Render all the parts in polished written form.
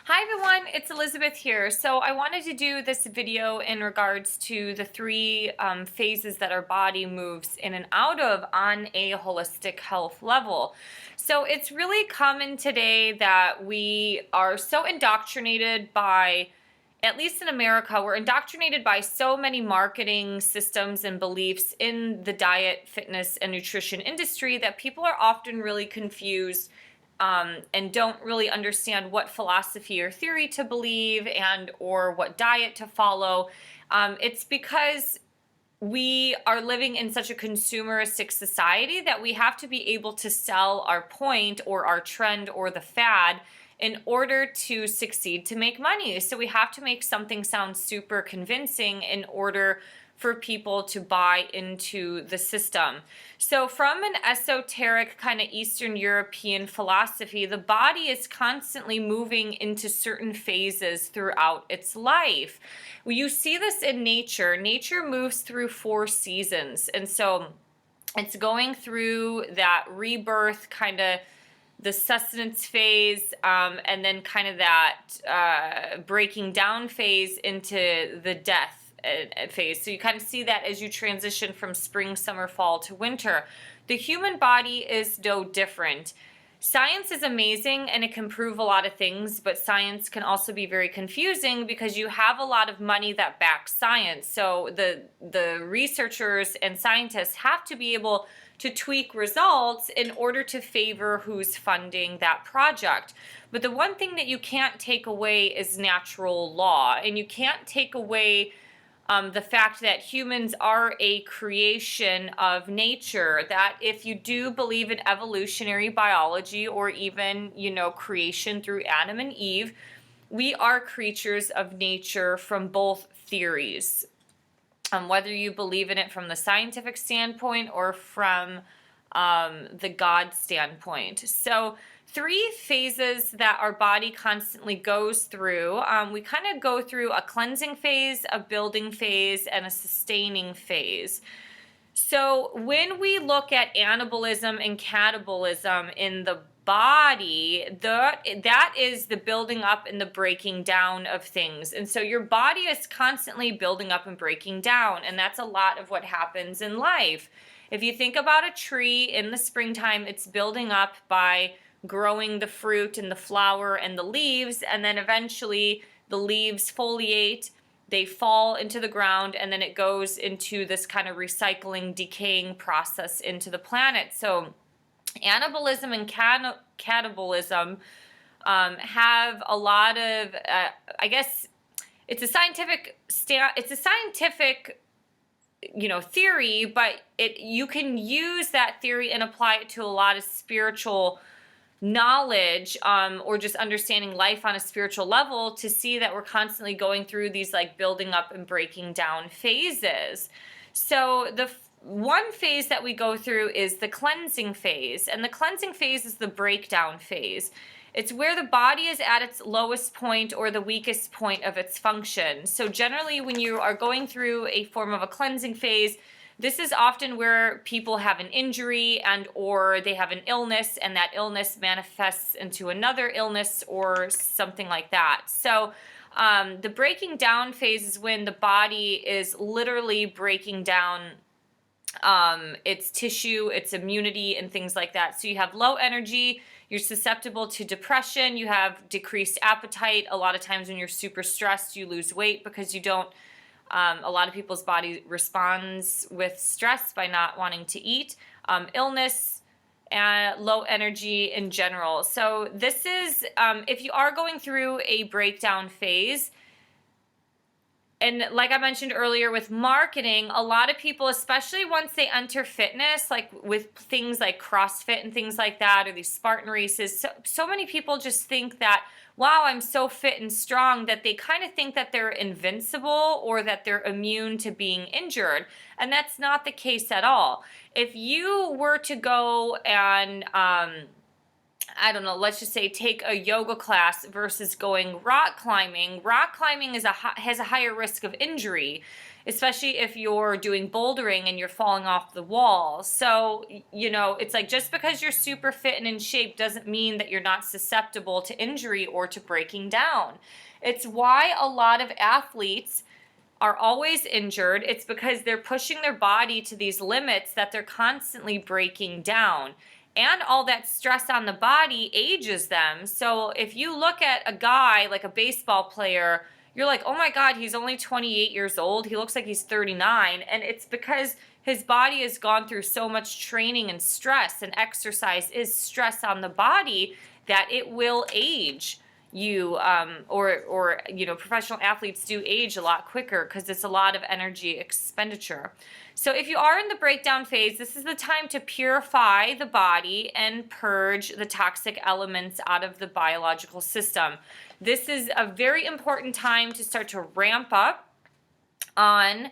Hi everyone, it's Elizabeth here. So I wanted to do this video in regards to the three phases that our body moves in and out of on a holistic health level. So it's really common today that we are so indoctrinated by, at least in America, we're indoctrinated by so many marketing systems and beliefs in the diet, fitness, and nutrition industry that people are often really confused and don't really understand what philosophy or theory to believe and or what diet to follow. It's because we are living in such a consumeristic society that we have to be able to sell our point or our trend or the fad in order to succeed, to make money. So we have to make something sound super convincing in order for people to buy into the system. So from an esoteric kind of Eastern European philosophy, the body is constantly moving into certain phases throughout its life. You see this in nature. Nature moves through 4 seasons. And so it's going through that rebirth kind of the sustenance phase, and then kind of that breaking down phase into the death phase. So you kind of see that as you transition from spring, summer, fall to winter. The human body is no different. Science is amazing and it can prove a lot of things, but science can also be very confusing because you have a lot of money that backs science. So the researchers and scientists have to be able to tweak results in order to favor who's funding that project. But the one thing that you can't take away is natural law, and you can't take away the fact that humans are a creation of nature, that if you do believe in evolutionary biology or even, creation through Adam and Eve, we are creatures of nature from both theories. Whether you believe in it from the scientific standpoint or from the God standpoint. So 3 phases that our body constantly goes through. We kind of go through a cleansing phase, a building phase, and a sustaining phase. So when we look at anabolism and catabolism in the body, that is the building up and the breaking down of things. And so your body is constantly building up and breaking down, and that's a lot of what happens in life. If you think about a tree in the springtime, it's building up by growing the fruit and the flower and the leaves, and then eventually the leaves foliate, they fall into the ground, and then it goes into this kind of recycling, decaying process into the planet. So anabolism and catabolism have a lot of, I guess, it's a scientific theory, but you can use that theory and apply it to a lot of spiritual knowledge, or just understanding life on a spiritual level, to see that we're constantly going through these like building up and breaking down phases. So the one phase that we go through is the cleansing phase, and the cleansing phase is the breakdown phase. It's where the body is at its lowest point or the weakest point of its function. So generally when you are going through a form of a cleansing phase, this is often where people have an injury and or they have an illness, and that illness manifests into another illness or something like that. So the breaking down phase is when the body is literally breaking down its tissue, its immunity, and things like that. So you have low energy, you're susceptible to depression, you have decreased appetite. A lot of times when you're super stressed, you lose weight because you don't. A lot of people's body responds with stress by not wanting to eat, illness, and low energy in general. So this is, if you are going through a breakdown phase, and like I mentioned earlier with marketing, a lot of people, especially once they enter fitness, like with things like CrossFit and things like that, or these Spartan races, so many people just think that, wow, I'm so fit and strong, that they kind of think that they're invincible or that they're immune to being injured. And that's not the case at all. If you were to go and I don't know, let's just say take a yoga class versus going rock climbing. Rock climbing has a higher risk of injury, especially if you're doing bouldering and you're falling off the wall. So, it's like just because you're super fit and in shape doesn't mean that you're not susceptible to injury or to breaking down. It's why a lot of athletes are always injured. It's because they're pushing their body to these limits that they're constantly breaking down. And all that stress on the body ages them. So if you look at a guy like a baseball player, you're like, oh my God, he's only 28 years old. He looks like he's 39. And it's because his body has gone through so much training and stress, and exercise is stress on the body, that it will age you, or professional athletes do age a lot quicker because it's a lot of energy expenditure. So if you are in the breakdown phase, this is the time to purify the body and purge the toxic elements out of the biological system. This is a very important time to start to ramp up on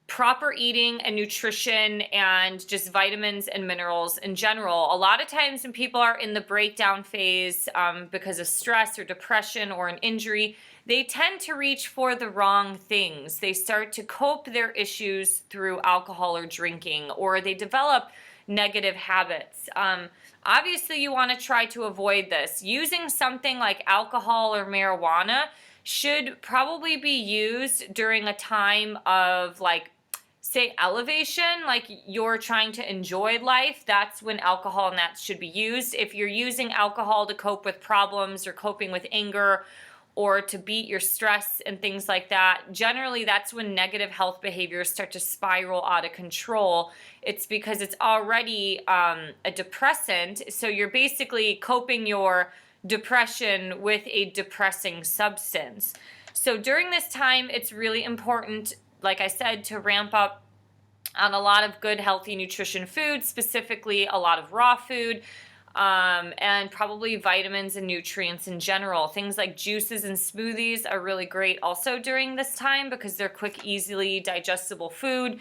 proper eating and nutrition and just vitamins and minerals in general. A lot of times when people are in the breakdown phase because of stress or depression or an injury, they tend to reach for the wrong things. They start to cope their issues through alcohol or drinking, or they develop negative habits. Obviously, you want to try to avoid this. Using something like alcohol or marijuana should probably be used during a time of, like, say, elevation, like you're trying to enjoy life. That's when alcohol and that should be used. If you're using alcohol to cope with problems or coping with anger or to beat your stress and things like that, generally that's when negative health behaviors start to spiral out of control. It's because it's already a depressant, so you're basically coping your depression with a depressing substance. So during this time, it's really important, like I said, to ramp up on a lot of good, healthy nutrition food, specifically a lot of raw food, and probably vitamins and nutrients in general. Things like juices and smoothies are really great also during this time because they're quick, easily digestible food,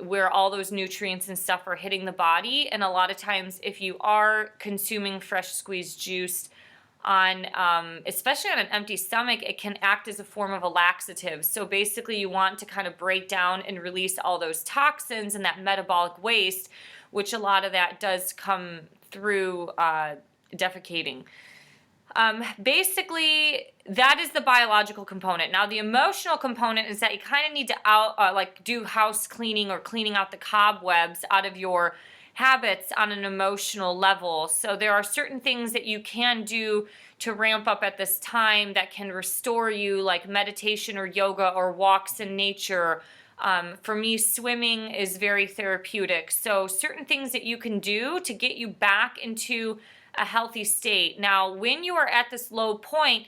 where all those nutrients and stuff are hitting the body. And a lot of times if you are consuming fresh squeezed juice on, especially on an empty stomach, it can act as a form of a laxative. So basically you want to kind of break down and release all those toxins and that metabolic waste, which a lot of that does come through defecating. Basically, that is the biological component. Now, the emotional component is that you kind of need to do house cleaning or cleaning out the cobwebs out of your habits on an emotional level. So there are certain things that you can do to ramp up at this time that can restore you, like meditation or yoga or walks in nature. For me, swimming is very therapeutic. So certain things that you can do to get you back into a healthy state. Now, when you are at this low point,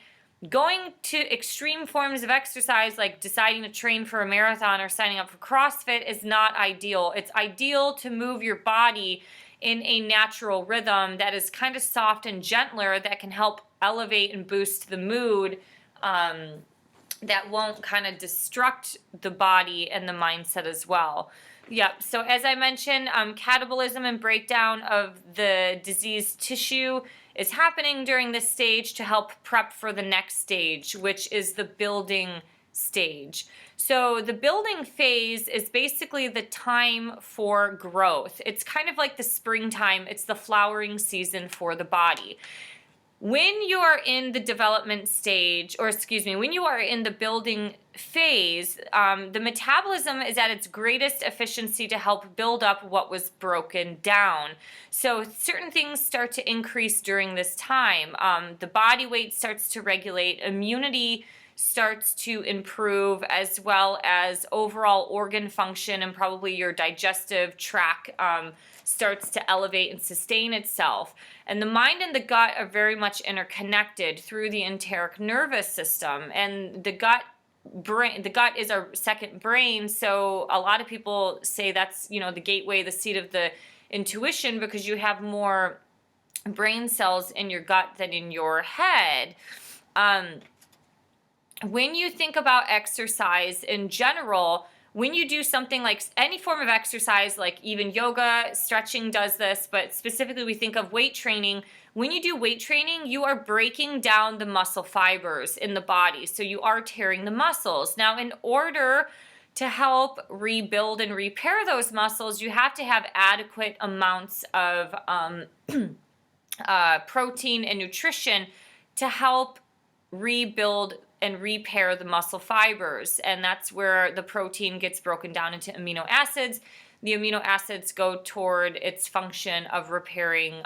going to extreme forms of exercise like deciding to train for a marathon or signing up for CrossFit is not ideal. It's ideal to move your body in a natural rhythm that is kind of soft and gentler, that can help elevate and boost the mood, that won't kind of destruct the body and the mindset as well. Yep, so as I mentioned, catabolism and breakdown of the diseased tissue is happening during this stage to help prep for the next stage, which is the building stage. So the building phase is basically the time for growth. It's kind of like the springtime. It's the flowering season for the body. When you are in the development stage, when you are in the building phase, the metabolism is at its greatest efficiency to help build up what was broken down. So certain things start to increase during this time. The body weight starts to regulate, immunity starts to improve, as well as overall organ function, and probably your digestive tract starts to elevate and sustain itself. And the mind and the gut are very much interconnected through the enteric nervous system. And the gut is our second brain, so a lot of people say that's, the gateway, the seat of the intuition, because you have more brain cells in your gut than in your head. When you think about exercise in general, when you do something like any form of exercise, like even yoga, stretching does this, but specifically we think of weight training. When you do weight training, you are breaking down the muscle fibers in the body. So you are tearing the muscles. Now, in order to help rebuild and repair those muscles, you have to have adequate amounts of protein and nutrition to help rebuild and repair the muscle fibers. And that's where the protein gets broken down into amino acids. The amino acids go toward its function of repairing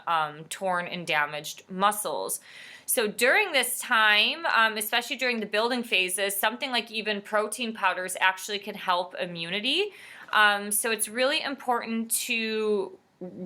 torn and damaged muscles. So during this time, especially during the building phases, something like even protein powders actually can help immunity. So it's really important to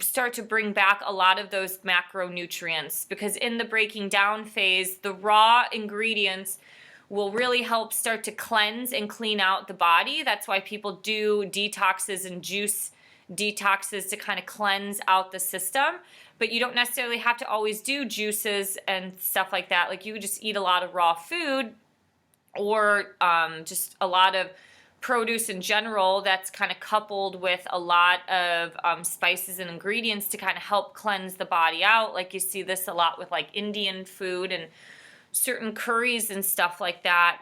start to bring back a lot of those macronutrients, because in the breaking down phase, the raw ingredients will really help start to cleanse and clean out the body. That's why people do detoxes and juice detoxes to kind of cleanse out the system. But you don't necessarily have to always do juices and stuff like that. Like you would just eat a lot of raw food, or just a lot of produce in general that's kind of coupled with a lot of spices and ingredients to kind of help cleanse the body out. Like you see this a lot with like Indian food and certain curries and stuff like that,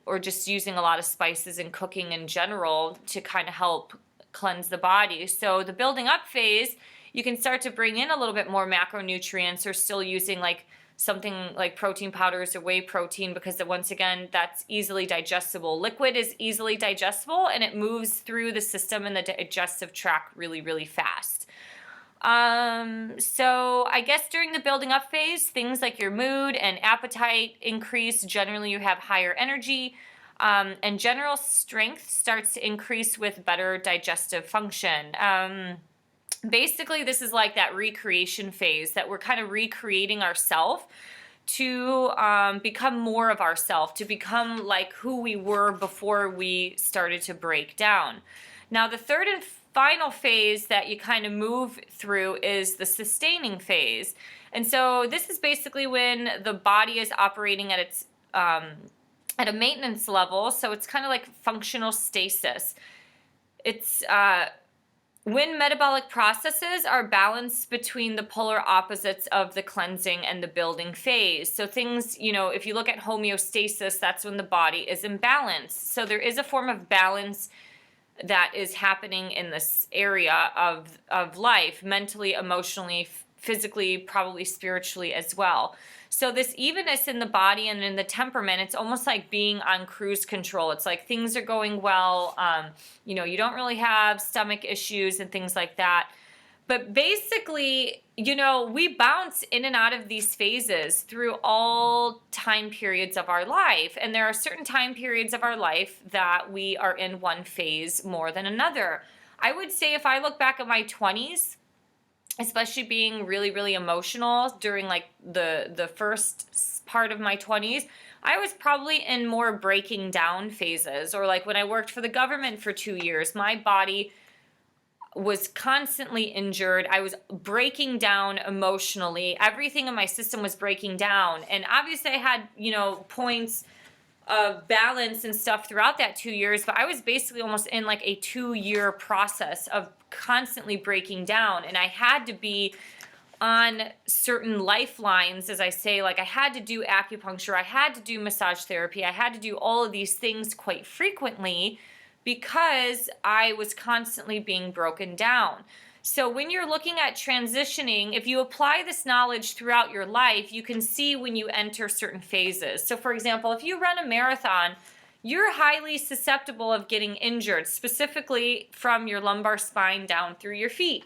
or just using a lot of spices and cooking in general to kind of help cleanse the body. So the building up phase, you can start to bring in a little bit more macronutrients, or still using like something like protein powders or whey protein, because once again, that's easily digestible. Liquid is easily digestible, and it moves through the system and the digestive tract really, really fast. So I guess during the building up phase, things like your mood and appetite increase. Generally, you have higher energy, and general strength starts to increase with better digestive function. Basically, this is like that recreation phase that we're kind of recreating ourselves to become more of ourselves, to become like who we were before we started to break down. Now, the third and final phase that you kind of move through is the sustaining phase. And so this is basically when the body is operating at its at a maintenance level. So it's kind of like functional stasis. It's when metabolic processes are balanced between the polar opposites of the cleansing and the building phase. So things, if you look at homeostasis, that's when the body is in balance. So there is a form of balance that is happening in this area of life, mentally, emotionally, physically, probably spiritually as well. So this evenness in the body and in the temperament, it's almost like being on cruise control. It's like things are going well. You don't really have stomach issues and things like that. But basically, we bounce in and out of these phases through all time periods of our life. And there are certain time periods of our life that we are in one phase more than another. I would say if I look back at my 20s, especially being really, really emotional during like the first part of my 20s, I was probably in more breaking down phases. Or like when I worked for the government for 2 years, my body was constantly injured. I was breaking down emotionally. Everything in my system was breaking down. And obviously I had, points of balance and stuff throughout that 2 years, but I was basically almost in like a 2-year process of constantly breaking down. And I had to be on certain lifelines, as I say, like I had to do acupuncture, I had to do massage therapy, I had to do all of these things quite frequently because I was constantly being broken down. So when you're looking at transitioning, if you apply this knowledge throughout your life, you can see when you enter certain phases. So for example, if you run a marathon, you're highly susceptible of getting injured, specifically from your lumbar spine down through your feet.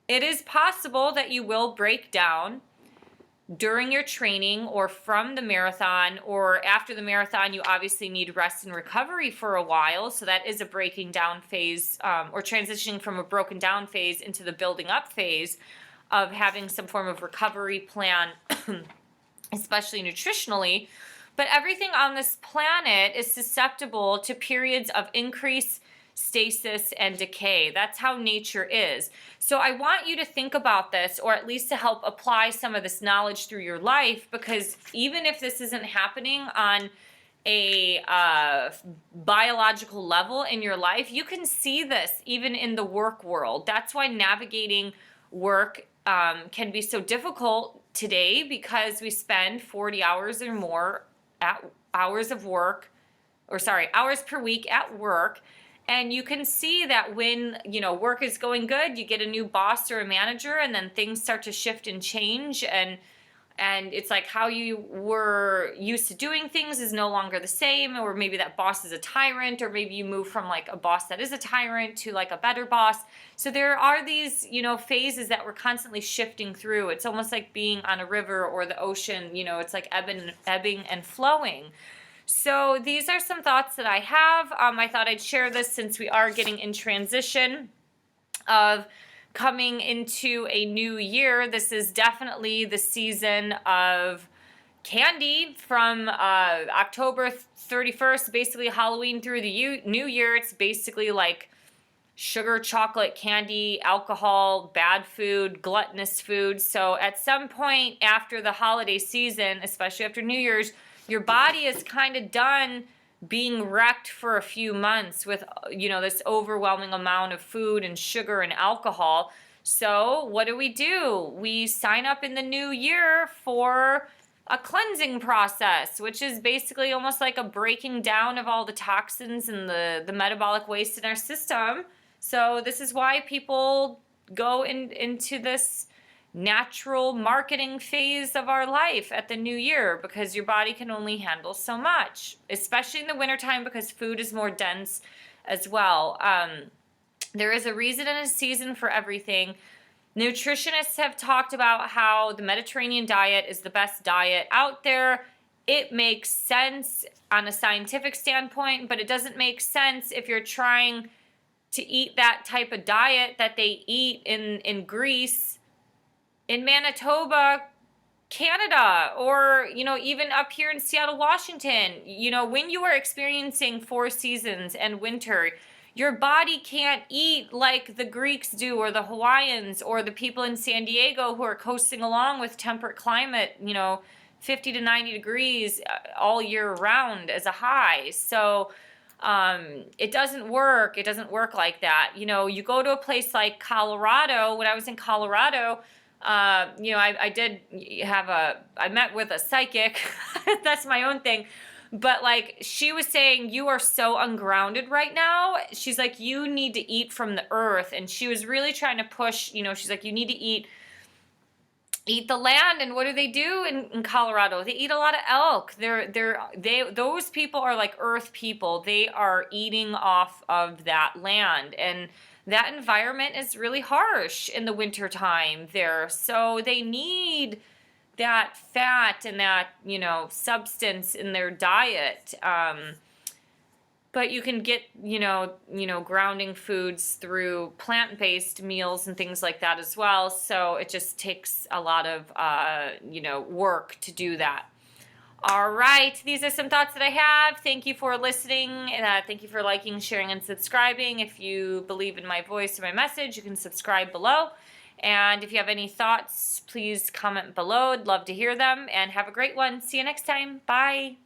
It is possible that you will break down during your training or from the marathon, or after the marathon. You obviously need rest and recovery for a while. So that is a breaking down phase, or transitioning from a broken down phase into the building up phase of having some form of recovery plan, especially nutritionally. But everything on this planet is susceptible to periods of increase, stasis, and decay. That's how nature is. So I want you to think about this, or at least to help apply some of this knowledge through your life, because even if this isn't happening on a biological level in your life. You can see this even in the work world. That's why navigating work can be so difficult today, because we spend 40 hours or more at hours of work, or sorry, hours per week at work. And you can see that when, work is going good, you get a new boss or a manager, and then things start to shift and change, and it's like how you were used to doing things is no longer the same, or maybe that boss is a tyrant, or maybe you move from like a boss that is a tyrant to like a better boss. So there are these, phases that we're constantly shifting through. It's almost like being on a river or the ocean, it's like ebbing and flowing. So these are some thoughts that I have. I thought I'd share this since we are getting in transition of coming into a new year. This is definitely the season of candy from October 31st, basically Halloween through the new year. It's basically like sugar, chocolate, candy, alcohol, bad food, gluttonous food. So at some point after the holiday season, especially after New Year's, your body is kind of done being wrecked for a few months with, this overwhelming amount of food and sugar and alcohol. So what do? We sign up in the new year for a cleansing process, which is basically almost like a breaking down of all the toxins and the metabolic waste in our system. So this is why people go into this natural marketing phase of our life at the new year, because your body can only handle so much, especially in the wintertime, because food is more dense as well. There is a reason and a season for everything. Nutritionists have talked about how the Mediterranean diet is the best diet out there. It makes sense on a scientific standpoint, but it doesn't make sense if you're trying to eat that type of diet that they eat in Greece, in Manitoba, Canada, or, even up here in Seattle, Washington. When you are experiencing 4 seasons and winter, your body can't eat like the Greeks do, or the Hawaiians, or the people in San Diego who are coasting along with temperate climate, 50 to 90 degrees all year round as a high. So it doesn't work. It doesn't work like that. You go to a place like Colorado. When I was in Colorado, I met with a psychic. That's my own thing. But like, she was saying, you are so ungrounded right now. She's like, you need to eat from the earth. And she was really trying to push, she's like, you need to eat the land. And what do in Colorado? They eat a lot of elk. Those people are like earth people. They are eating off of that land, and that environment is really harsh in the wintertime there. So they need that fat and that, substance in their diet. But you can get, grounding foods through plant-based meals and things like that as well. So it just takes a lot of, work to do that. All right, these are some thoughts that I have. Thank you for listening. Thank you for liking, sharing, and subscribing. If you believe in my voice or my message, you can subscribe below. And if you have any thoughts, please comment below. I'd love to hear them. And have a great one. See you next time. Bye.